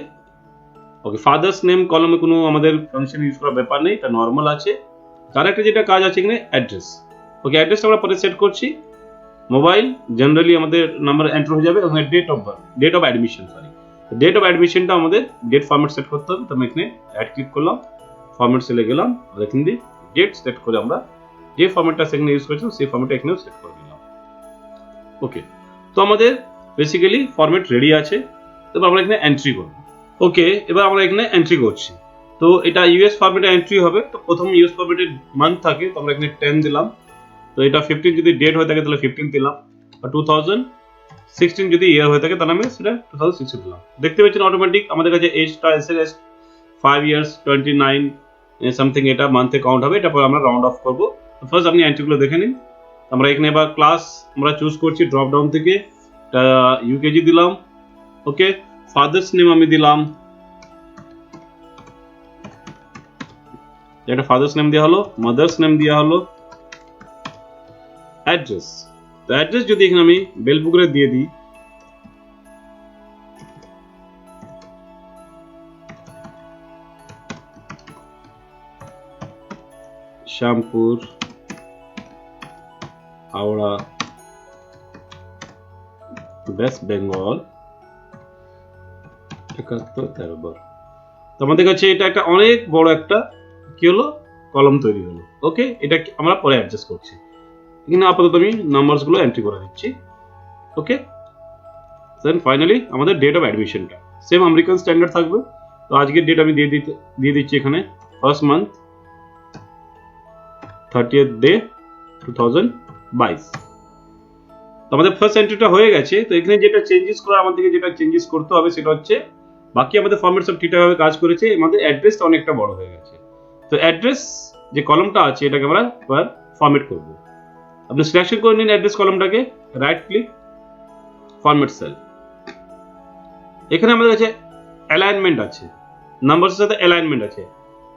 S1: ওকে, ফাদার্স নেম কলমে কোনো আমাদের ফাংশন ইউজ করার ব্যাপার নেই, এটা নর্মাল আছে। তার একটা যেটা কাজ আছে এখানে অ্যাড্রেস। ওকে, অ্যাড্রেসটা আমরা পরে সেট করছি। মোবাইল জেনারেলি আমাদের নাম্বার এন্টার হয়ে যাবে, ওখানে date of birth, date of admission, date of অ্যাডমিশনটা আমাদের ডেট ফরম্যাট সেট করতে হবে। তো আমি এখানে অ্যাড ক্লিক করলাম, ফরম্যাট সেলে গেলাম, আর এখান দিয়ে ডেট সেট করে আমরা
S2: যে ফরম্যাটটা সেখানে ইউজ করেছিলাম সেই ফরম্যাটটা এখানেও সেট করে দিলাম। ওকে, তো আমাদের বেসিক্যালি ফরম্যাট রেডি আছে। এবার আমরা এখানে এন্ট্রি করব। ওকে, এবার আমরা এখানে এন্ট্রি করছি। তো এটা ইউএস ফরম্যাটে এন্ট্রি হবে। তো প্রথম ইউএস ফরম্যাটের মান্থ থাকে, তো আমরা এখানে 10 দিলাম। তো এটা 15 যদি ডেট হয়ে থাকে তাহলে 15 দিলাম, আর 2016 যদি ইয়ার হয়ে থাকে তাহলে আমি সেটা 2016 দিলাম। দেখতে পাচ্ছেন অটোমেটিক আমাদের কাছে এজটা এসে গেছে 5 ইয়ার্স 29 সামথিং, এটা মান্থে কাউন্ট হবে। এটা পরে আমরা রাউন্ড অফ করব। তো ফার্স্ট আপনি এন্ট্রিগুলো দেখে নিন। আমরা এখানে এবার ক্লাস আমরা চুজ করছি ড্রপ ডাউন থেকে, ইউকেজি দিলাম। ওকে, ফাদার্স নেম আমি দিলাম, একটা ফাদার্স নেম দেওয়া হলো, মাদার্স নেম দেওয়া হলো, অ্যাড্রেস। তো অ্যাড্রেস যদি এখানে আমি বেলপুকুরে দিয়ে দিই, শ্যামপুর, হাওড়া, ওয়েস্ট বেঙ্গল 7113। তো আমাদের কাছে এটা একটা অনেক বড় একটা কি হলো কলম তৈরি হলো। ওকে, এটা আমরা পরে অ্যাডজাস্ট করছি। এখানে আপাতত আমি নাম্বারসগুলো এন্ট্রি করে দিচ্ছি। ওকে, দেন ফাইনালি আমাদের ডেট অফ অ্যাডমিশনটা সেম আমেরিকান স্ট্যান্ডার্ড থাকবে। তো আজকের ডেট আমি দিয়ে দিচ্ছি এখানে ফার্স্ট মান্থ 30th ডে 2022। তো আমাদের ফার্স্ট এন্ট্রিটা হয়ে গেছে। তো এখানে যেটা চেঞ্জেস করা আমাদেরকে যেটা চেঞ্জেস করতে হবে সেটা হচ্ছে বাকি আমাদের ফরম্যাট সব ঠিকঠাকভাবে কাজ করেছে, আমাদের অ্যাড্রেসটা অনেকটা বড় হয়ে গেছে। তো অ্যাড্রেস যে কলমটা আছে এটাকে আমরা এবার ফরম্যাট করব। আপনি সিলেকশন করে নিন অ্যাড্রেস কলমটাকে, রাইট ক্লিক, ফরম্যাট সেল। এখানে আমাদের কাছে অ্যালাইনমেন্ট আছে, নাম্বারের সাথে অ্যালাইনমেন্ট আছে।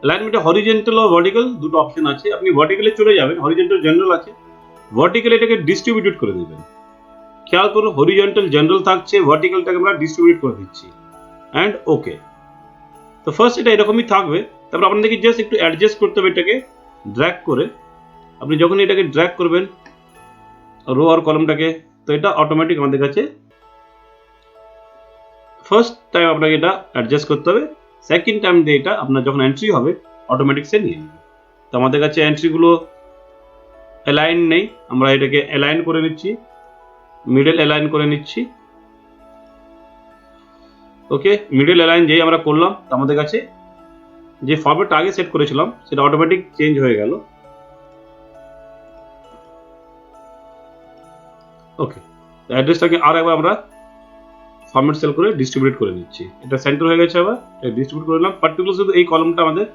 S2: অ্যালাইনমেন্টে হরিজন্টাল ও ভার্টিক্যাল দুটো অপশন আছে। আপনি ভার্টিক্যালে চলে যাবেন, হরিজন্টাল জেনারেল আছে, ভার্টিক্যাল এটাকে ডিস্ট্রিবিউট করে দেবেন। খেয়াল করুন হরিজন্টাল জেনারেল থাকছে, ভার্টিক্যালটাকে আমরা ডিস্ট্রিবিউট করে দিচ্ছি, অ্যান্ড ওকে। তো ফার্স্ট এটা এরকমই থাকবে। তারপর আপনাদেরকে জাস্ট একটু অ্যাডজাস্ট করতে হবে এটাকে ড্র্যাগ করে। আপনি যখন এটাকে ড্র্যাগ করবেন রো আর কলমটাকে, তো এটা অটোমেটিক আমাদের কাছে ফার্স্ট টাইম আপনাকে এটা অ্যাডজাস্ট করতে হবে, সেকেন্ড টাইম দিয়ে এটা আপনার যখন এন্ট্রি হবে অটোমেটিক সে নিয়ে নেবে। তো আমাদের কাছে এন্ট্রিগুলো অ্যালাইন নেই, আমরা এটাকে অ্যালাইন করে নিচ্ছি, মিডল অ্যালাইন করে নিচ্ছি। ওকে, মিডল অ্যালাইন যেই আমরা করলাম আমাদের কাছে যে ফরম্যাটটা আগে সেট করেছিলাম সেটা অটোমেটিক চেঞ্জ হয়ে গেল। ওকে, অ্যাড্রেসটাকে আর একবার আমরা ফরম্যাট সেল করে ডিস্ট্রিবিউট করে নিচ্ছি। এটা সেন্টার হয়ে গেছে, আবার ডিস্ট্রিবিউট করে নিলাম। পার্টিকুলার শুধু এই কলমটা আমাদের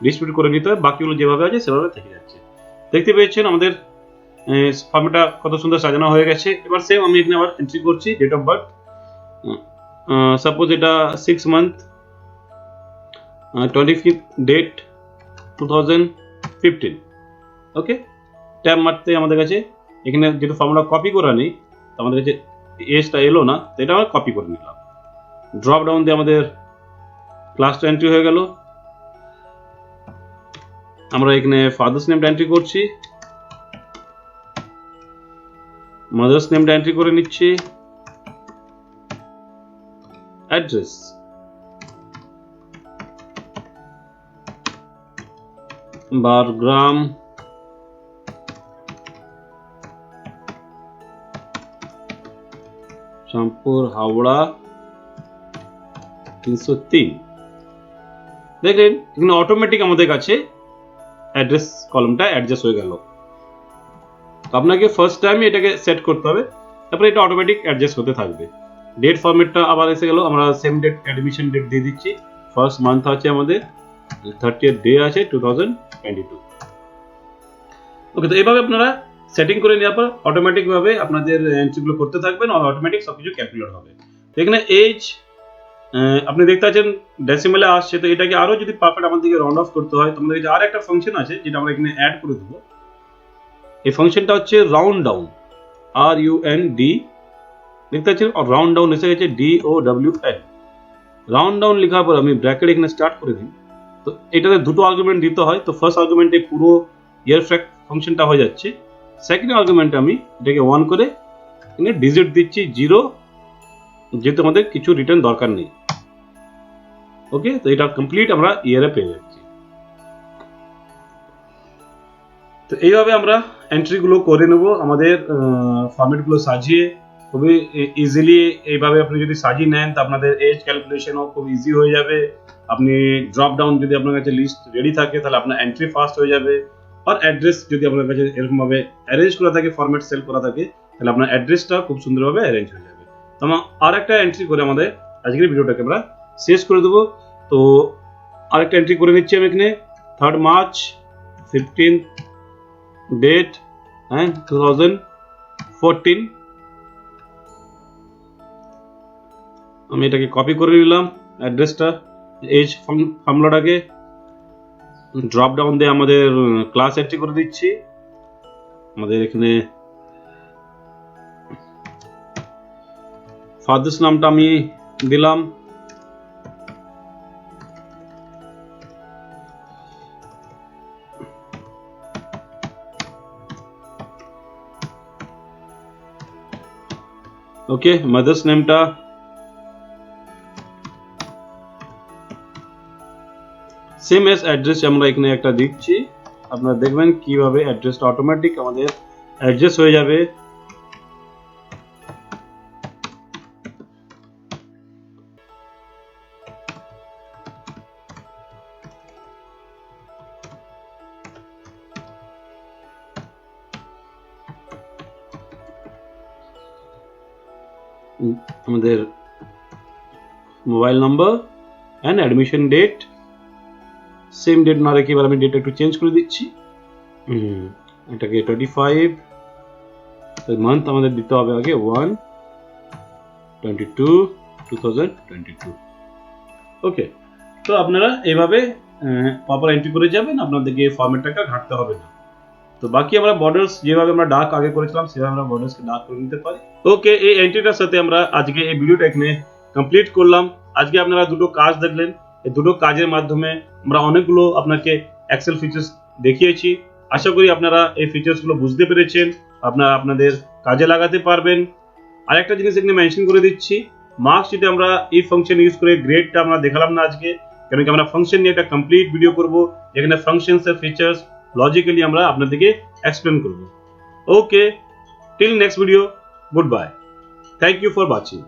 S2: ডিস্ট্রিবিউট করে নিতে হবে, বাকিগুলো যেভাবে আছে সেভাবে থেকে যাচ্ছে। দেখতে পেয়েছেন আমাদের ফর্মটা কত সুন্দর সাজানো হয়ে গেছে। এবার সেম আমি এখানে আবার এন্ট্রি করছি ডেট অফ বার্থ। সাপোজ এটা 6 মান্থ 25th ডেট 2015। ওকে, ট্যাব মারতে আমাদের কাছে এখানে যেহেতু ফর্মুলা কপি করা নেই, তো আমাদের কাছে এজটা এলো না, তো এটা আমরা কপি করে নিলাম। ড্রপ ডাউন দিয়ে আমাদের ক্লাসটা এন্ট্রি হয়ে গেল। আমরা এখানে ফাদার্স নেমটা এন্ট্রি করছি, মাদার্স নেমটা এন্ট্রি করে নিচ্ছি, অ্যাড্রেস, বারগ্রাম, শ্যামপুর, হাওড়া 303। দেখলেন এখানে অটোমেটিক আমাদের কাছে অ্যাড্রেস কলমটা অ্যাডজাস্ট হয়ে গেল। আপনাকে ফার্স্ট টাইম এটাকে সেট করতে হবে, তারপরে এটা অটোমেটিক অ্যাডজাস্ট হতে থাকবে। ডেট ফরম্যাটটা আবার এসে গেল, আমরা সেম ডেট অ্যাডমিশন ডেট দিয়ে দিচ্ছি। ফার্স্ট মান্থ আছে আমাদের, 30th ডে আছে 2022। ওকে, তো এইভাবে আপনারা সেটিং করে নেওয়ার পর অটোমেটিক ভাবে আপনাদের এন্ট্রিগুলো করতে থাকবেন, আর অটোমেটিক সবকিছু ক্যালকুলেট হবে। তো এখানে এজ আপনি দেখতে পাচ্ছেন ডেসিমেলে আসছে, তো এটাকে আরো যদি পারফেক্ট আমাদেরকে রাউন্ড অফ করতে হয়, তো আমাদের কাছে আর একটা ফাংশন আছে যেটা আমরা এখানে অ্যাড করে দেবো। এই ফাংশনটা হচ্ছে রাউন্ড ডাউন, RUND। দেখতে পাচ্ছেন রাউন্ড ডাউন এসে গেছে DOWN। রাউন্ড ডাউন লেখার পর আমি ব্র্যাকেট এখানে স্টার্ট করে দিই। তো এটাতে দুটো আর্গুমেন্ট দিতে হয়। তো ফার্স্ট আর্গুমেন্টে পুরো ইয়ার ফ্যাক্ট ফাংশনটা হয়ে যাচ্ছে। সেকেন্ড আর্গুমেন্টে আমি এটাকে 1 করে এখানে ডিজিট দিচ্ছি 0, যেহেতু আমাদের কিছু রিটার্ন দরকার নেই। ওকে, তো এটা কমপ্লিট আমরা ইয়ারে পেয়ে যাচ্ছি। তো এইভাবে আমরা এন্ট্রিগুলো করে নেব আমাদের ফরম্যাটগুলো সাজিয়ে খুবই ইজিলি। এইভাবে আপনি যদি সাজিয়ে নেন তো আপনাদের এজ ক্যালকুলেশনও খুব ইজি হয়ে যাবে। আপনি ড্রপ ডাউন যদি আপনার কাছে লিস্ট রেডি থাকে তাহলে আপনার এন্ট্রি ফাস্ট হয়ে যাবে। আর অ্যাড্রেস যদি আপনার কাছে এরকমভাবে অ্যারেঞ্জ করা থাকে, ফরম্যাট সেল করা থাকে, তাহলে আপনার অ্যাড্রেসটা খুব সুন্দরভাবে অ্যারেঞ্জ হয়ে যাবে। তো আর একটা এন্ট্রি করে আমাদের আজকের ভিডিওটাকে আমরা শেষ করে দেবো। তো আরেকটা এন্ট্রি করে নিচ্ছি আমি এখানে 3rd March 15th date and 2014। আমি এটাকে কপি করে নিলাম অ্যাড্রেসটা, এজ ফর্মুলাটাকে ড্রপ ডাউন দিয়ে আমাদের ক্লাস এন্ট্রি করে দিচ্ছি। আমাদের এখানে ফাদার্স নামটা আমি দিলাম, ওকে। মাদার্স নেমটা সেম এস অ্যাড্রেস আমরা এখানে একটা দিচ্ছি। আপনারা দেখবেন কিভাবে অ্যাড্রেসটা অটোমেটিক আমাদের অ্যাডজাস্ট হয়ে যাবে। আমাদের mobile number and admission date same date না রেখে এবার আমি ডেট একটু চেঞ্জ করে দিচ্ছি। এটাকে 25 মান্থ আমাদের দিতে হবে আগে 1/22/2022। ওকে। তো আপনারা এইভাবে প্রপার এন্ট্রি করে যাবেন, আপনাদেরকে এই ফরম্যাটটাকে ঘাটতে হবে না। তো বাকি আমরা বর্ডার্স যেভাবে আমরা ডার্ক আগে করেছিলাম সেভাবে আমরা বর্ডার্সকে ডার্ক করে নিতে পারি। ওকে, এই এন্ট্রিটার সাথে আমরা আজকে এই ভিডিওটা এখানে কমপ্লিট করলাম। আজকে আপনারা দুটো কাজ দেখলেন। এই দুটো কাজের মাধ্যমে আমরা অনেকগুলো আপনাকে এক্সেল ফিচার্স দেখিয়েছি। আশা করি আপনারা এই ফিচার্সগুলো বুঝতে পেরেছেন, আপনারা আপনাদের কাজে লাগাতে পারবেন। আরেকটা জিনিস এখানে মেনশন করে দিচ্ছি, মার্কশিটে আমরা এই ফাংশন ইউজ করে গ্রেডটা আমরা দেখালাম না আজকে, কেন কি আমরা ফাংশন নিয়ে একটা কমপ্লিট ভিডিও করব যেখানে ফাংশনস এর ফিচার্স লজিক্যালি আমরা আপনাদেরকে এক্সপ্লেন করব। Okay, till next video, goodbye, thank you for watching.